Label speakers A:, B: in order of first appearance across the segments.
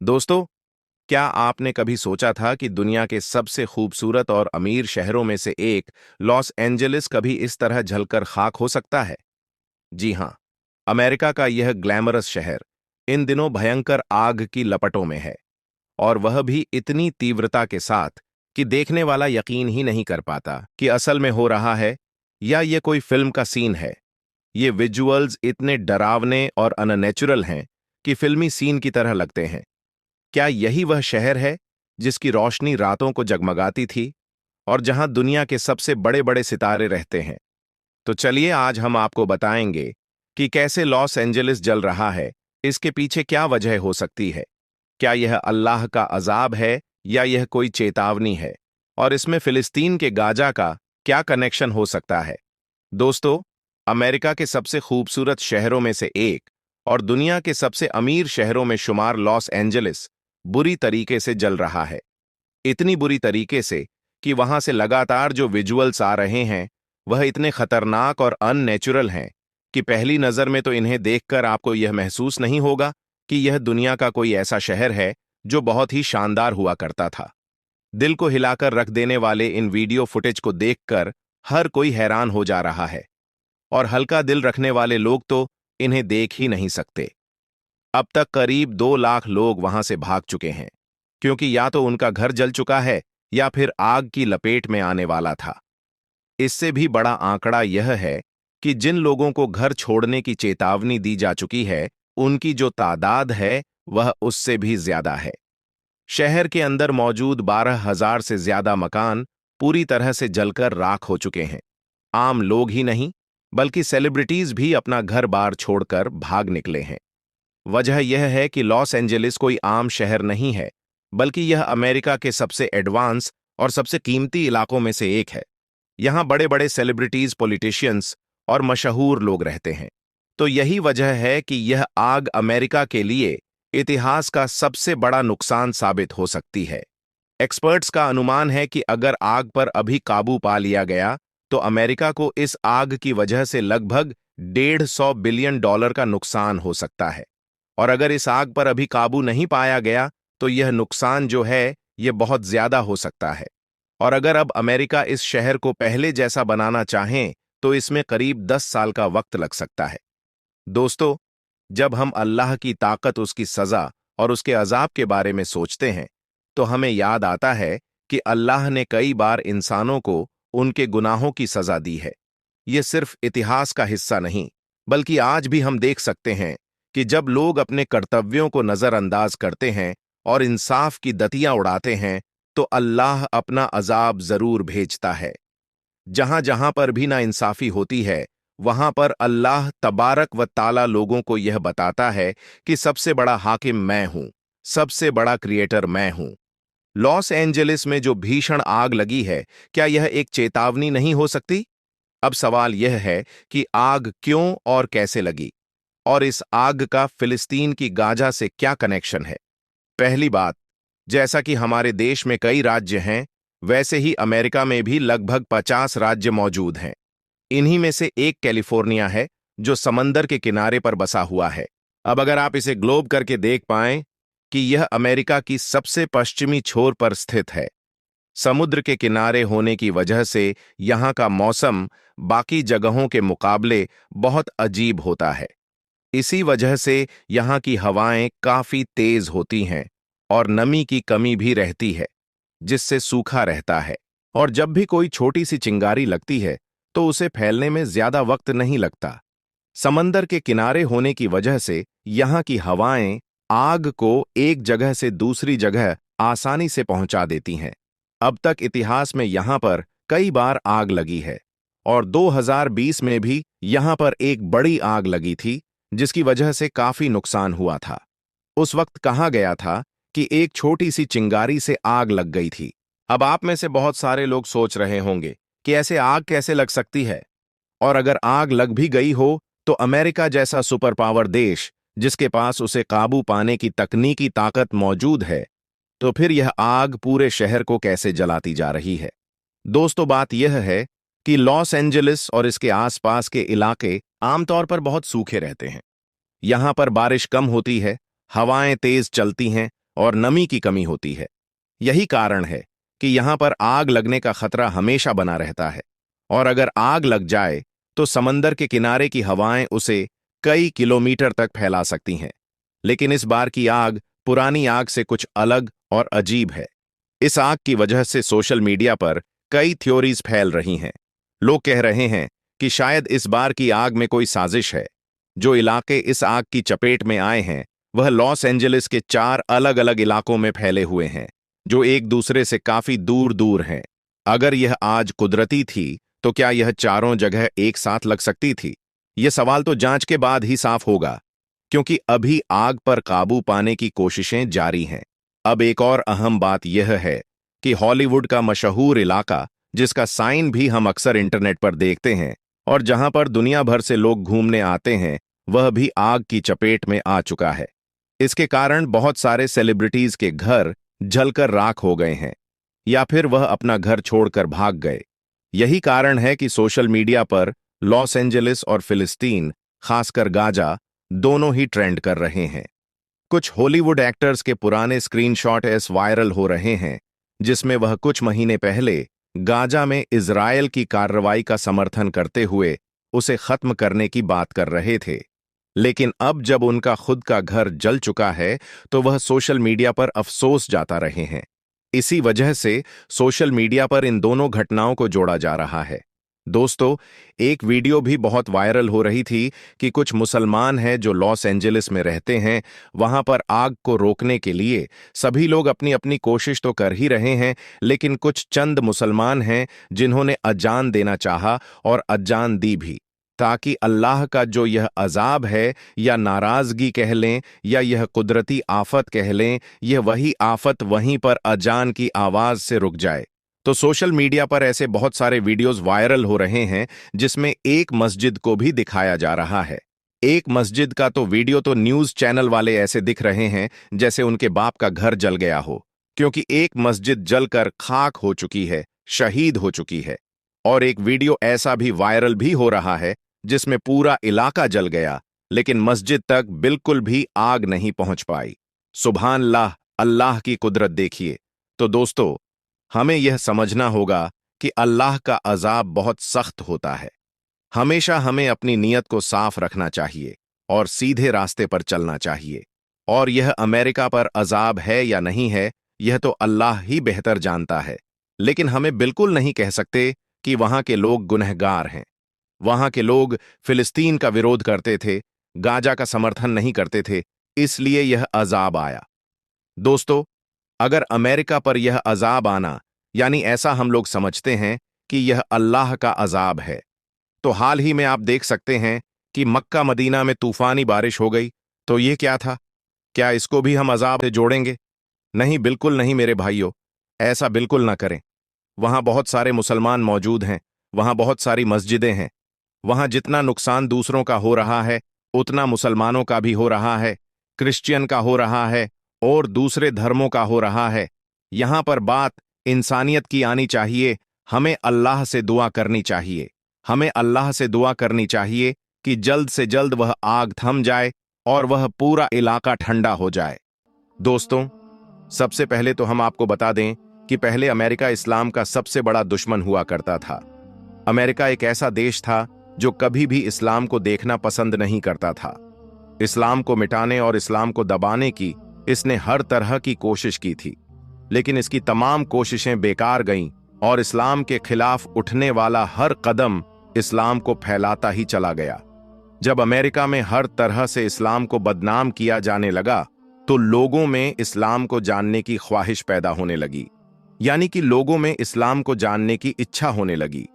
A: दोस्तों, क्या आपने कभी सोचा था कि दुनिया के सबसे खूबसूरत और अमीर शहरों में से एक लॉस एंजेलिस कभी इस तरह झलकर खाक हो सकता है? जी हां, अमेरिका का यह ग्लैमरस शहर इन दिनों भयंकर आग की लपटों में है, और वह भी इतनी तीव्रता के साथ कि देखने वाला यकीन ही नहीं कर पाता कि असल में हो रहा है या ये कोई फिल्म का सीन है। ये विजुअल्स इतने डरावने और अननेचुरल हैं कि फिल्मी सीन की तरह लगते हैं। क्या यही वह शहर है जिसकी रोशनी रातों को जगमगाती थी और जहां दुनिया के सबसे बड़े बड़े सितारे रहते हैं? तो चलिए आज हम आपको बताएंगे कि कैसे लॉस एंजेलिस जल रहा है, इसके पीछे क्या वजह हो सकती है, क्या यह अल्लाह का अजाब है या यह कोई चेतावनी है, और इसमें फिलिस्तीन के गाजा का क्या कनेक्शन हो सकता है। दोस्तों, अमेरिका के सबसे खूबसूरत शहरों में से एक और दुनिया के सबसे अमीर शहरों में शुमार लॉस एंजेलिस बुरी तरीके से जल रहा है। इतनी बुरी तरीके से कि वहां से लगातार जो विजुअल्स आ रहे हैं वह इतने खतरनाक और अननेचुरल हैं कि पहली नजर में तो इन्हें देखकर आपको यह महसूस नहीं होगा कि यह दुनिया का कोई ऐसा शहर है जो बहुत ही शानदार हुआ करता था। दिल को हिलाकर रख देने वाले इन वीडियो फुटेज को देखकर हर कोई हैरान हो जा रहा है, और हल्का दिल रखने वाले लोग तो इन्हें देख ही नहीं सकते। अब तक करीब 2 लाख लोग वहां से भाग चुके हैं, क्योंकि या तो उनका घर जल चुका है या फिर आग की लपेट में आने वाला था। इससे भी बड़ा आंकड़ा यह है कि जिन लोगों को घर छोड़ने की चेतावनी दी जा चुकी है, उनकी जो तादाद है वह उससे भी ज्यादा है। शहर के अंदर मौजूद 12,000 से ज्यादा मकान पूरी तरह से जलकर राख हो चुके हैं। आम लोग ही नहीं, बल्कि सेलिब्रिटीज भी अपना घर बार छोड़कर भाग निकले हैं। वजह यह है कि लॉस एंजेलिस कोई आम शहर नहीं है, बल्कि यह अमेरिका के सबसे एडवांस और सबसे कीमती इलाकों में से एक है। यहाँ बड़े बड़े सेलिब्रिटीज, पॉलिटिशियंस और मशहूर लोग रहते हैं। तो यही वजह है कि यह आग अमेरिका के लिए इतिहास का सबसे बड़ा नुकसान साबित हो सकती है। एक्सपर्ट्स का अनुमान है कि अगर आग पर अभी काबू पा लिया गया तो अमेरिका को इस आग की वजह से लगभग $150 बिलियन का नुकसान हो सकता है। और अगर इस आग पर अभी काबू नहीं पाया गया तो यह नुकसान जो है यह बहुत ज्यादा हो सकता है। और अगर अब अमेरिका इस शहर को पहले जैसा बनाना चाहें तो इसमें करीब 10 साल का वक्त लग सकता है। दोस्तों, जब हम अल्लाह की ताकत, उसकी सजा और उसके अजाब के बारे में सोचते हैं तो हमें याद आता है कि अल्लाह ने कई बार इंसानों को उनके गुनाहों की सजा दी है। यह सिर्फ इतिहास का हिस्सा नहीं, बल्कि आज भी हम देख सकते हैं कि जब लोग अपने कर्तव्यों को नजरअंदाज करते हैं और इंसाफ की दतियां उड़ाते हैं तो अल्लाह अपना अजाब जरूर भेजता है। जहां जहां पर भी नाइंसाफी होती है वहां पर अल्लाह तबारक व ताला लोगों को यह बताता है कि सबसे बड़ा हाकिम मैं हूं, सबसे बड़ा क्रिएटर मैं हूं। लॉस एंजेलिस में जो भीषण आग लगी है, क्या यह एक चेतावनी नहीं हो सकती? अब सवाल यह है कि आग क्यों और कैसे लगी, और इस आग का फिलिस्तीन की गाजा से क्या कनेक्शन है। पहली बात, जैसा कि हमारे देश में कई राज्य हैं, वैसे ही अमेरिका में भी लगभग 50 राज्य मौजूद हैं। इन्हीं में से एक कैलिफोर्निया है, जो समंदर के किनारे पर बसा हुआ है। अब अगर आप इसे ग्लोब करके देख पाएं कि यह अमेरिका की सबसे पश्चिमी छोर पर स्थित है। समुद्र के किनारे होने की वजह से यहाँ का मौसम बाकी जगहों के मुकाबले बहुत अजीब होता है। इसी वजह से यहाँ की हवाएं काफी तेज होती हैं और नमी की कमी भी रहती है, जिससे सूखा रहता है। और जब भी कोई छोटी सी चिंगारी लगती है तो उसे फैलने में ज्यादा वक्त नहीं लगता। समंदर के किनारे होने की वजह से यहाँ की हवाएं आग को एक जगह से दूसरी जगह आसानी से पहुंचा देती हैं। अब तक इतिहास में यहाँ पर कई बार आग लगी है, और 2020 में भी यहाँ पर एक बड़ी आग लगी थी, जिसकी वजह से काफी नुकसान हुआ था। उस वक्त कहा गया था कि एक छोटी सी चिंगारी से आग लग गई थी। अब आप में से बहुत सारे लोग सोच रहे होंगे कि ऐसे आग कैसे लग सकती है, और अगर आग लग भी गई हो तो अमेरिका जैसा सुपर पावर देश, जिसके पास उसे काबू पाने की तकनीकी ताकत मौजूद है, तो फिर यह आग पूरे शहर को कैसे जलाती जा रही है। दोस्तों, बात यह है कि लॉस एंजेलिस और इसके आसपास के इलाके आमतौर पर बहुत सूखे रहते हैं। यहां पर बारिश कम होती है, हवाएं तेज चलती हैं, और नमी की कमी होती है। यही कारण है कि यहां पर आग लगने का खतरा हमेशा बना रहता है, और अगर आग लग जाए तो समंदर के किनारे की हवाएं उसे कई किलोमीटर तक फैला सकती हैं। लेकिन इस बार की आग पुरानी आग से कुछ अलग और अजीब है। इस आग की वजह से सोशल मीडिया पर कई थ्योरीज फैल रही हैं। लोग कह रहे हैं कि शायद इस बार की आग में कोई साजिश है। जो इलाके इस आग की चपेट में आए हैं वह लॉस एंजलिस के 4 अलग अलग इलाकों में फैले हुए हैं, जो एक दूसरे से काफी दूर दूर हैं। अगर यह आग कुदरती थी तो क्या यह चारों जगह एक साथ लग सकती थी? यह सवाल तो जांच के बाद ही साफ होगा, क्योंकि अभी आग पर काबू पाने की कोशिशें जारी हैं। अब एक और अहम बात यह है कि हॉलीवुड का मशहूर इलाका, जिसका साइन भी हम अक्सर इंटरनेट पर देखते हैं और जहां पर दुनिया भर से लोग घूमने आते हैं, वह भी आग की चपेट में आ चुका है। इसके कारण बहुत सारे सेलिब्रिटीज के घर जलकर राख हो गए हैं, या फिर वह अपना घर छोड़कर भाग गए। यही कारण है कि सोशल मीडिया पर लॉस एंजलिस और फिलिस्तीन, खासकर गाजा, दोनों ही ट्रेंड कर रहे हैं। कुछ हॉलीवुड एक्टर्स के पुराने स्क्रीनशॉट ऐसे वायरल हो रहे हैं जिसमें वह कुछ महीने पहले गाजा में इजरायल की कार्रवाई का समर्थन करते हुए उसे खत्म करने की बात कर रहे थे। लेकिन अब जब उनका खुद का घर जल चुका है तो वह सोशल मीडिया पर अफसोस जाता रहे हैं। इसी वजह से सोशल मीडिया पर इन दोनों घटनाओं को जोड़ा जा रहा है। दोस्तों, एक वीडियो भी बहुत वायरल हो रही थी कि कुछ मुसलमान हैं जो लॉस एंजलिस में रहते हैं। वहां पर आग को रोकने के लिए सभी लोग अपनी अपनी कोशिश तो कर ही रहे हैं, लेकिन कुछ चंद मुसलमान हैं जिन्होंने अजान देना चाहा और अजान दी भी, ताकि अल्लाह का जो यह अजाब है, या नाराजगी कह लें या यह कुदरती आफत कह लें, यह वही आफत वहीं पर अजान की आवाज से रुक जाए। तो सोशल मीडिया पर ऐसे बहुत सारे वीडियोस वायरल हो रहे हैं जिसमें एक मस्जिद को भी दिखाया जा रहा है। एक मस्जिद का तो वीडियो तो न्यूज चैनल वाले ऐसे दिख रहे हैं जैसे उनके बाप का घर जल गया हो, क्योंकि एक मस्जिद जलकर खाक हो चुकी है, शहीद हो चुकी है। और एक वीडियो ऐसा भी वायरल भी हो रहा है जिसमें पूरा इलाका जल गया, लेकिन मस्जिद तक बिल्कुल भी आग नहीं पहुंच पाई। सुभान अल्लाह, अल्लाह की कुदरत देखिए। तो दोस्तों, हमें यह समझना होगा कि अल्लाह का अजाब बहुत सख्त होता है। हमेशा हमें अपनी नीयत को साफ रखना चाहिए और सीधे रास्ते पर चलना चाहिए। और यह अमेरिका पर अजाब है या नहीं है, यह तो अल्लाह ही बेहतर जानता है। लेकिन हमें बिल्कुल नहीं कह सकते कि वहां के लोग गुनहगार हैं। वहां के लोग फिलिस्तीन का विरोध करते थे, गाजा का समर्थन नहीं करते थे, इसलिए यह अजाब आया। दोस्तों, अगर अमेरिका पर यह अजाब आना, यानी ऐसा हम लोग समझते हैं कि यह अल्लाह का अजाब है, तो हाल ही में आप देख सकते हैं कि मक्का मदीना में तूफानी बारिश हो गई, तो ये क्या था? क्या इसको भी हम अजाब से जोड़ेंगे? नहीं, बिल्कुल नहीं मेरे भाइयों, ऐसा बिल्कुल ना करें। वहां बहुत सारे मुसलमान मौजूद हैं, वहां बहुत सारी मस्जिदें हैं। वहां जितना नुकसान दूसरों का हो रहा है उतना मुसलमानों का भी हो रहा है, क्रिश्चियन का हो रहा है और दूसरे धर्मों का हो रहा है। यहां पर बात इंसानियत की आनी चाहिए। हमें अल्लाह से दुआ करनी चाहिए। हमें अल्लाह से दुआ करनी चाहिए कि जल्द से जल्द वह आग थम जाए और वह पूरा इलाका ठंडा हो जाए। दोस्तों, सबसे पहले तो हम आपको बता दें कि पहले अमेरिका इस्लाम का सबसे बड़ा दुश्मन हुआ करता था। अमेरिका एक ऐसा देश था जो कभी भी इस्लाम को देखना पसंद नहीं करता था। इस्लाम को मिटाने और इस्लाम को दबाने की इसने हर तरह की कोशिश की थी, लेकिन इसकी तमाम कोशिशें बेकार गईं और इस्लाम के खिलाफ उठने वाला हर कदम इस्लाम को फैलाता ही चला गया। जब अमेरिका में हर तरह से इस्लाम को बदनाम किया जाने लगा तो लोगों में इस्लाम को जानने की ख्वाहिश पैदा होने लगी, यानी कि लोगों में इस्लाम को जानने की इच्छा होने लगी।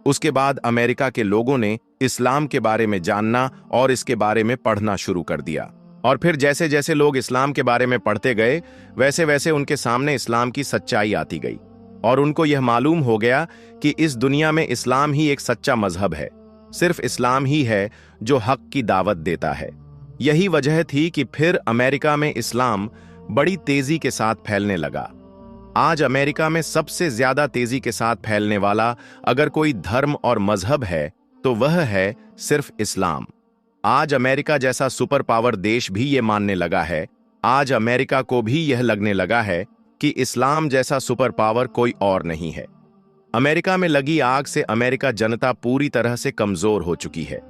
A: उसके बाद अमेरिका के लोगों ने इस्लाम के बारे में जानना और इसके बारे में पढ़ना शुरू कर दिया। और फिर जैसे जैसे लोग इस्लाम के बारे में पढ़ते गए, वैसे वैसे उनके सामने इस्लाम की सच्चाई आती गई और उनको यह मालूम हो गया कि इस दुनिया में इस्लाम ही एक सच्चा मजहब है। सिर्फ इस्लाम ही है जो हक की दावत देता है। यही वजह थी कि फिर अमेरिका में इस्लाम बड़ी तेजी के साथ फैलने लगा। आज अमेरिका में सबसे ज्यादा तेजी के साथ फैलने वाला अगर कोई धर्म और मजहब है तो वह है सिर्फ इस्लाम। आज अमेरिका जैसा सुपर पावर देश भी ये मानने लगा है आज अमेरिका को भी यह लगने लगा है कि इस्लाम जैसा सुपर पावर कोई और नहीं है। अमेरिका में लगी आग से अमेरिका जनता पूरी तरह से कमजोर हो चुकी है।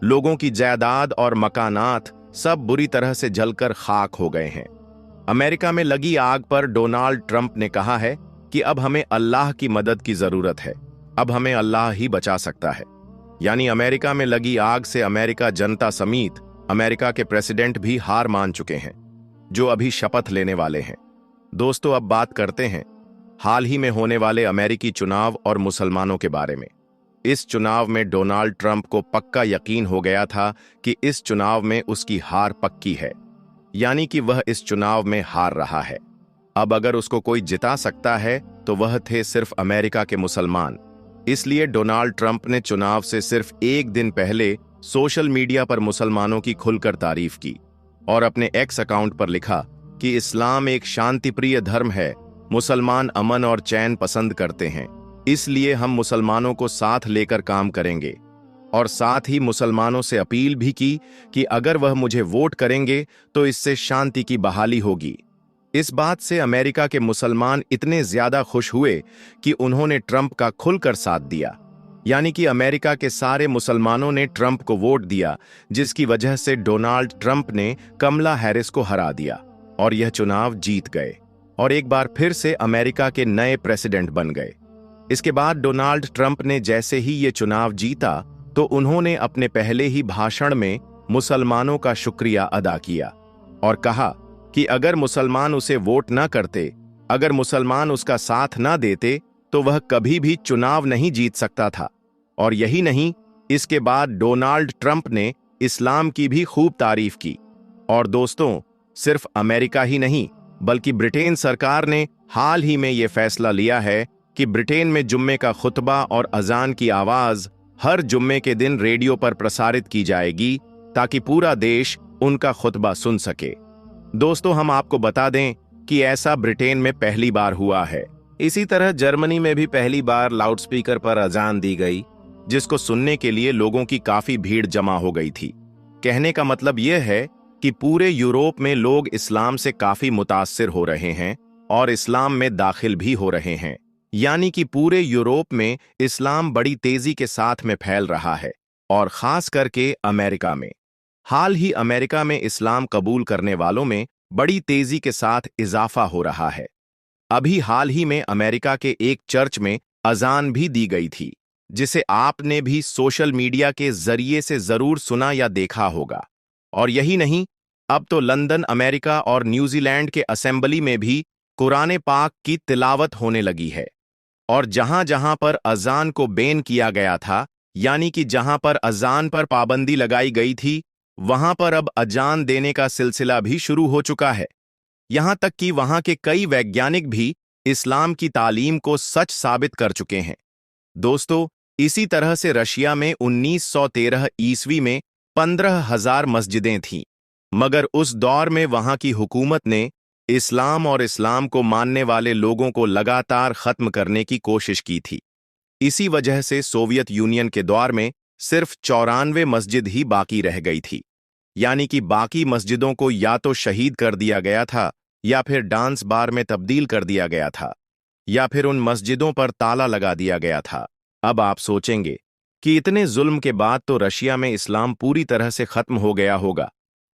A: लोगों की जायदाद और मकानात सब बुरी तरह से जलकर खाक हो गए हैं। अमेरिका में लगी आग पर डोनाल्ड ट्रंप ने कहा है कि अब हमें अल्लाह की मदद की जरूरत है, अब हमें अल्लाह ही बचा सकता है। यानी अमेरिका में लगी आग से अमेरिका जनता समेत अमेरिका के प्रेसिडेंट भी हार मान चुके हैं, जो अभी शपथ लेने वाले हैं। दोस्तों, अब बात करते हैं हाल ही में होने वाले अमेरिकी चुनाव और मुसलमानों के बारे में। इस चुनाव में डोनाल्ड ट्रंप को पक्का यकीन हो गया था कि इस चुनाव में उसकी हार पक्की है, यानी कि वह इस चुनाव में हार रहा है। अब अगर उसको कोई जिता सकता है तो वह थे सिर्फ अमेरिका के मुसलमान। इसलिए डोनाल्ड ट्रंप ने चुनाव से सिर्फ एक दिन पहले सोशल मीडिया पर मुसलमानों की खुलकर तारीफ की और अपने एक्स अकाउंट पर लिखा कि इस्लाम एक शांतिप्रिय धर्म है, मुसलमान अमन और चैन पसंद करते हैं, इसलिए हम मुसलमानों को साथ लेकर काम करेंगे। और साथ ही मुसलमानों से अपील भी की कि अगर वह मुझे वोट करेंगे तो इससे शांति की बहाली होगी। इस बात से अमेरिका के मुसलमान इतने ज्यादा खुश हुए कि उन्होंने ट्रंप का खुलकर साथ दिया। यानी कि अमेरिका के सारे मुसलमानों ने ट्रंप को वोट दिया, जिसकी वजह से डोनाल्ड ट्रंप ने कमला हैरिस को हरा दिया और यह चुनाव जीत गए और एक बार फिर से अमेरिका के नए प्रेसिडेंट बन गए। इसके बाद डोनाल्ड ट्रंप ने जैसे ही ये चुनाव जीता तो उन्होंने अपने पहले ही भाषण में मुसलमानों का शुक्रिया अदा किया और कहा कि अगर मुसलमान उसे वोट न करते, अगर मुसलमान उसका साथ न देते तो वह कभी भी चुनाव नहीं जीत सकता था। और यही नहीं, इसके बाद डोनाल्ड ट्रंप ने इस्लाम की भी खूब तारीफ की। और दोस्तों, सिर्फ अमेरिका ही नहीं बल्कि ब्रिटेन सरकार ने हाल ही में यह फैसला लिया है कि ब्रिटेन में जुम्मे का खुतबा और अजान की आवाज हर जुम्मे के दिन रेडियो पर प्रसारित की जाएगी ताकि पूरा देश उनका खुतबा सुन सके। दोस्तों, हम आपको बता दें कि ऐसा ब्रिटेन में पहली बार हुआ है। इसी तरह जर्मनी में भी पहली बार लाउडस्पीकर पर अजान दी गई, जिसको सुनने के लिए लोगों की काफी भीड़ जमा हो गई थी। कहने का मतलब यह है कि पूरे यूरोप में लोग इस्लाम से काफी मुतासिर हो रहे हैं और इस्लाम में दाखिल भी हो रहे हैं। यानी कि पूरे यूरोप में इस्लाम बड़ी तेजी के साथ में फैल रहा है और खास करके अमेरिका में। हाल ही अमेरिका में इस्लाम कबूल करने वालों में बड़ी तेजी के साथ इजाफा हो रहा है। अभी हाल ही में अमेरिका के एक चर्च में अजान भी दी गई थी, जिसे आपने भी सोशल मीडिया के जरिए से जरूर सुना या देखा होगा। और यही नहीं, अब तो लंदन, अमेरिका और न्यूजीलैंड के असेंबली में भी कुरान पाक की तिलावत होने लगी है। और जहां जहां पर अजान को बैन किया गया था, यानी कि जहां पर अजान पर पाबंदी लगाई गई थी, वहां पर अब अजान देने का सिलसिला भी शुरू हो चुका है। यहां तक कि वहां के कई वैज्ञानिक भी इस्लाम की तालीम को सच साबित कर चुके हैं। दोस्तों, इसी तरह से रशिया में 1913 ईस्वी में 15,000 मस्जिदें थीं, मगर उस दौर में वहां की हुकूमत ने इस्लाम और इस्लाम को मानने वाले लोगों को लगातार खत्म करने की कोशिश की थी। इसी वजह से सोवियत यूनियन के दौर में सिर्फ 94 मस्जिद ही बाकी रह गई थी। यानी कि बाकी मस्जिदों को या तो शहीद कर दिया गया था, या फिर डांस बार में तब्दील कर दिया गया था, या फिर उन मस्जिदों पर ताला लगा दिया गया था। अब आप सोचेंगे कि इतने जुल्म के बाद तो रशिया में इस्लाम पूरी तरह से खत्म हो गया होगा,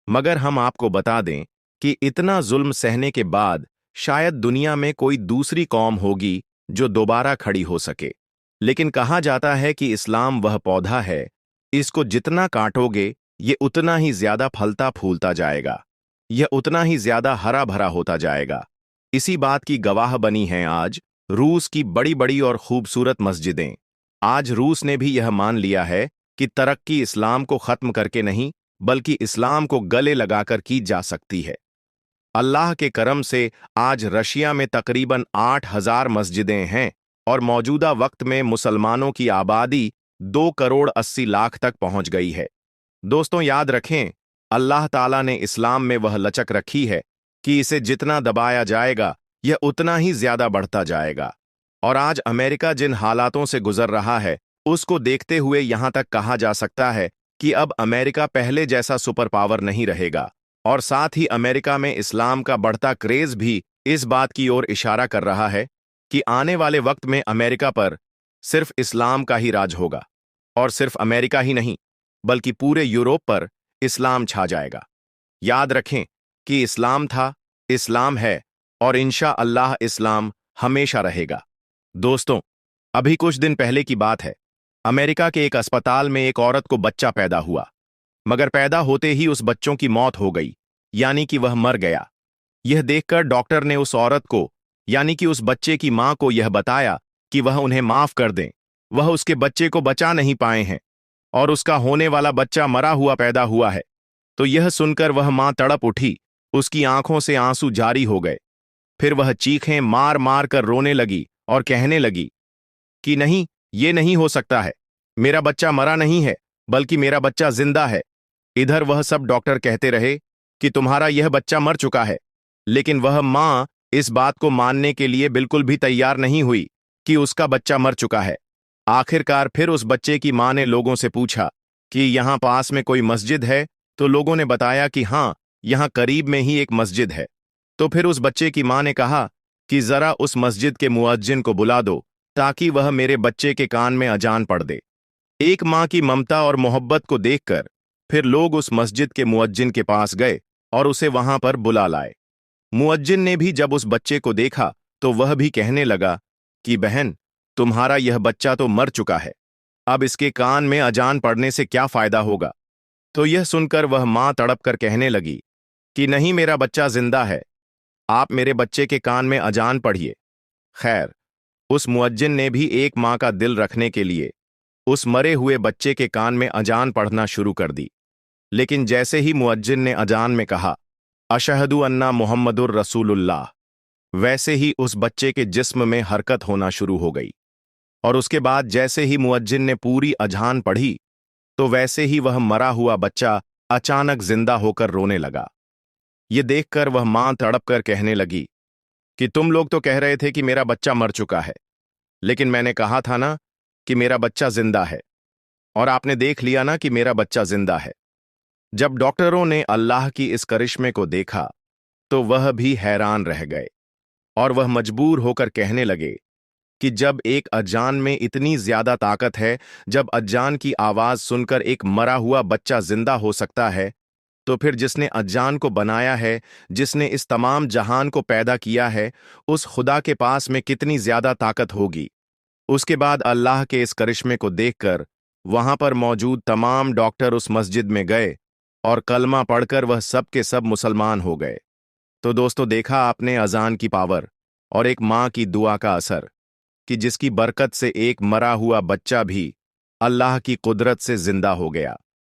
A: मगर हम आपको बता दें कि इतना जुल्म सहने के बाद शायद दुनिया में कोई दूसरी कौम होगी जो दोबारा खड़ी हो सके। लेकिन कहा जाता है कि इस्लाम वह पौधा है, इसको जितना काटोगे ये उतना ही ज्यादा फलता फूलता जाएगा, यह उतना ही ज्यादा हरा भरा होता जाएगा। इसी बात की गवाह बनी हैं आज रूस की बड़ी बड़ी और खूबसूरत मस्जिदें। आज रूस ने भी यह मान लिया है कि तरक्की इस्लाम को खत्म करके नहीं, बल्कि इस्लाम को गले लगाकर की जा सकती है। अल्लाह के करम से आज रशिया में तकरीबन 8,000 मस्जिदें हैं और मौजूदा वक्त में मुसलमानों की आबादी 2 करोड़ 80 लाख तक पहुंच गई है। दोस्तों, याद रखें, अल्लाह ताला ने इस्लाम में वह लचक रखी है कि इसे जितना दबाया जाएगा यह उतना ही ज्यादा बढ़ता जाएगा। और आज अमेरिका जिन हालातों से गुजर रहा है, उसको देखते हुए यहां तक कहा जा सकता है कि अब अमेरिका पहले जैसा सुपर पावर नहीं रहेगा, और साथ ही अमेरिका में इस्लाम का बढ़ता क्रेज भी इस बात की ओर इशारा कर रहा है कि आने वाले वक्त में अमेरिका पर सिर्फ इस्लाम का ही राज होगा। और सिर्फ अमेरिका ही नहीं, बल्कि पूरे यूरोप पर इस्लाम छा जाएगा। याद रखें कि इस्लाम था, इस्लाम है और इंशा अल्लाह इस्लाम हमेशा रहेगा। दोस्तों, अभी कुछ दिन पहले की बात है। अमेरिका के एक अस्पताल में एक औरत को बच्चा पैदा हुआ, मगर पैदा होते ही उस बच्चों की मौत हो गई, यानी कि वह मर गया। यह देखकर डॉक्टर ने उस औरत को, यानी कि उस बच्चे की मां को यह बताया कि वह उन्हें माफ कर दें। वह उसके बच्चे को बचा नहीं पाए हैं और उसका होने वाला बच्चा मरा हुआ पैदा हुआ है। तो यह सुनकर वह मां तड़प उठी, उसकी आंखों से आंसू जारी हो गए। फिर वह चीखें मार मार कर रोने लगी और कहने लगी कि नहीं, ये नहीं हो सकता है, मेरा बच्चा मरा नहीं है, बल्कि मेरा बच्चा जिंदा है। इधर वह सब डॉक्टर कहते रहे कि तुम्हारा यह बच्चा मर चुका है, लेकिन वह मां इस बात को मानने के लिए बिल्कुल भी तैयार नहीं हुई कि उसका बच्चा मर चुका है। आखिरकार फिर उस बच्चे की मां ने लोगों से पूछा कि यहां पास में कोई मस्जिद है, तो लोगों ने बताया कि हां, यहां करीब में ही एक मस्जिद है। तो फिर उस बच्चे की मां ने कहा कि जरा उस मस्जिद के मुअज्जिन को बुला दो, ताकि वह मेरे बच्चे के कान में अजान पढ़ दे। एक मां की ममता और मोहब्बत को देखकर फिर लोग उस मस्जिद के मुअज्जिन के पास गए और उसे वहां पर बुला लाए। मुअज्जिन ने भी जब उस बच्चे को देखा तो वह भी कहने लगा कि बहन, तुम्हारा यह बच्चा तो मर चुका है, अब इसके कान में अजान पढ़ने से क्या फायदा होगा। तो यह सुनकर वह मां तड़प कर कहने लगी कि नहीं, मेरा बच्चा जिंदा है, आप मेरे बच्चे के कान में अजान पढ़िए। खैर, उस मुअज्जिन ने भी एक मां का दिल रखने के लिए उस मरे हुए बच्चे के कान में अजान पढ़ना शुरू कर दी। लेकिन जैसे ही मुअज्जिन ने अजान में कहा अशहदु अन्ना मुहम्मदुर रसूलुल्लाह, वैसे ही उस बच्चे के जिस्म में हरकत होना शुरू हो गई। और उसके बाद जैसे ही मुअज्जिन ने पूरी अजान पढ़ी, तो वैसे ही वह मरा हुआ बच्चा अचानक जिंदा होकर रोने लगा। ये देखकर वह मां तड़प कर कहने लगी कि तुम लोग तो कह रहे थे कि मेरा बच्चा मर चुका है, लेकिन मैंने कहा था ना कि मेरा बच्चा जिंदा है, और आपने देख लिया ना कि मेरा बच्चा जिंदा है। जब डॉक्टरों ने अल्लाह की इस करिश्मे को देखा तो वह भी हैरान रह गए और वह मजबूर होकर कहने लगे कि जब एक अजान में इतनी ज्यादा ताकत है, जब अजान की आवाज सुनकर एक मरा हुआ बच्चा जिंदा हो सकता है, तो फिर जिसने अजान को बनाया है, जिसने इस तमाम जहान को पैदा किया है, उस खुदा के पास में कितनी ज्यादा ताकत होगी। उसके बाद अल्लाह के इस करिश्मे को देखकर वहां पर मौजूद तमाम डॉक्टर उस मस्जिद में गए और कलमा पढ़कर वह सब के सब मुसलमान हो गए। तो दोस्तों, देखा आपने अजान की पावर और एक मां की दुआ का असर, कि जिसकी बरकत से एक मरा हुआ बच्चा भी अल्लाह की कुदरत से जिंदा हो गया।